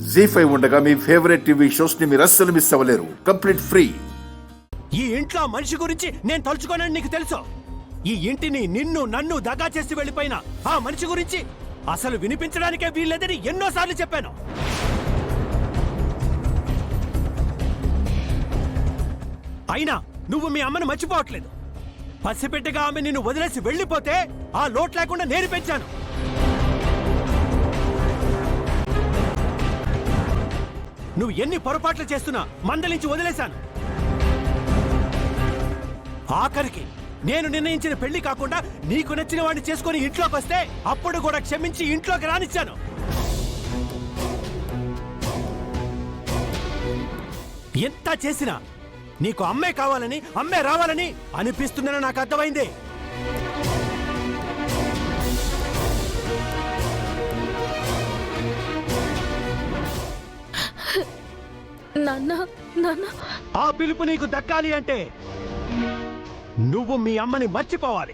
జీ5 ఉండగా మీ favourite TV shows ని మీరు అస్సలు మిస్ అవ్వలేరు. Complete free. ఈ ఇంట్లో మనిషి గురించి నేను తలుచుకోనని నీకు తెలుసు. ఈ ఇంటిని నిన్ను నన్ను దగా చేసి వెళ్ళిపోయిన ఆ మనిషి గురించి అసలు వినిపించడానికే వీల్లేదని ఎన్నోసార్లు చెప్పాను. అయినా నువ్వు మీ అమ్మను మర్చిపోవట్లేదు. పసిపెట్టగా ఆమె నిన్ను వదిలేసి వెళ్ళిపోతే ఆ లోటు లేకుండా నేను పెంచాను. నువ్వు ఎన్ని పొరపాట్లు చేస్తున్నా మందలించి వదిలేశాను. ఆఖరికి నేను నిర్ణయించిన పెళ్లి కాకుండా నీకు నచ్చిన వాడిని చేసుకుని ఇంట్లోకి వస్తే అప్పుడు కూడా క్షమించి ఇంట్లోకి రానిచ్చాను. ఎంత చేసినా నీకు అమ్మే కావాలని, అమ్మే రావాలని అనిపిస్తుందని నాకు అర్థమైంది. ఆ పిలుపు నీకు దక్కాలి అంటే నువ్వు మీ అమ్మని మర్చిపోవాలి.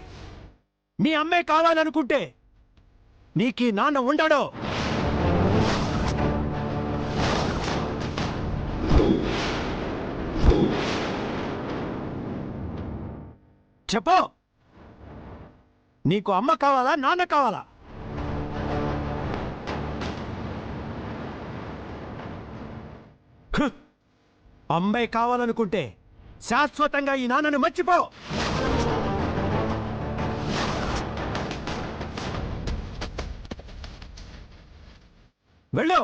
మీ అమ్మే కావాలనుకుంటే నీకీ నాన్న ఉండడు. చెప్పు, నీకు అమ్మ కావాలా, నాన్న కావాలా? అమ్మే కావాలనుకుంటే శాశ్వతంగా ఈ నాన్నను మర్చిపో. వెళ్ళు,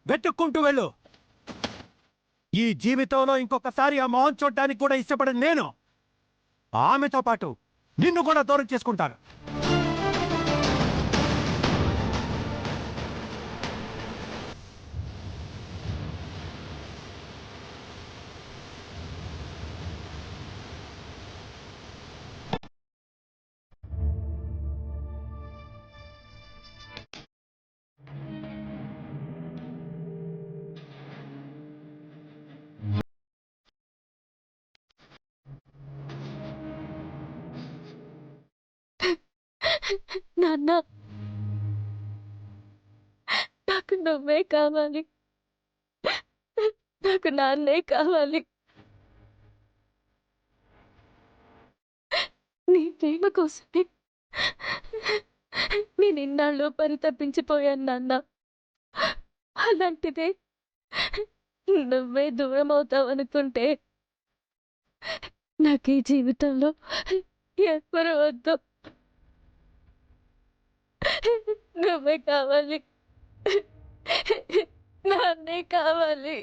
వెతుక్కుంటూ వెళ్ళు. ఈ జీవితంలో ఇంకొకసారి ఆ మొహం చూడడానికి కూడా ఇష్టపడను నేను. ఆమెతో పాటు నిన్ను కూడా దూరం చేసుకుంటాను. నాన్న, నాకు నువ్వే కావాలి. నాకు నాన్నే కావాలి. నీ ప్రేమ కోసమే నేను ఇన్నాళ్ళు పరితపించిపోయాను నాన్న. అలాంటిదే నువ్వే దూరం అవుతావు అనుకుంటే నాకు ఈ జీవితంలో ఎవ్వరు వద్దు. నువ్వే కావాలి, నాన్నే కావాలి.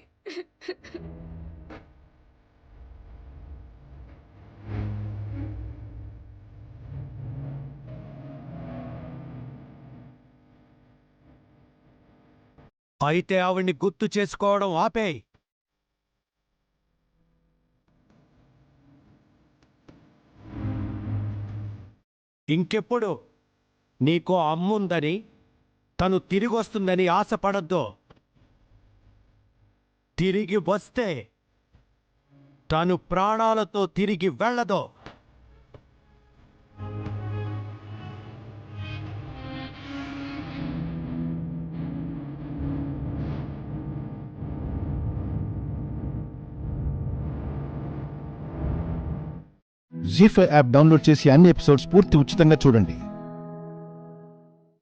అయితే ఆవిడ్ని గుర్తు చేసుకోవడం ఆపేయ్. ఇంకెప్పుడు నీకో అమ్ముందని, తను తిరిగొస్తుందని ఆశపడద్దు. తిరిగి వస్తే తను ప్రాణాలతో తిరిగి వెళ్ళదు. జీ5 యాప్ డౌన్లోడ్ చేసి అన్ని ఎపిసోడ్స్ పూర్తి ఉచితంగా చూడండి.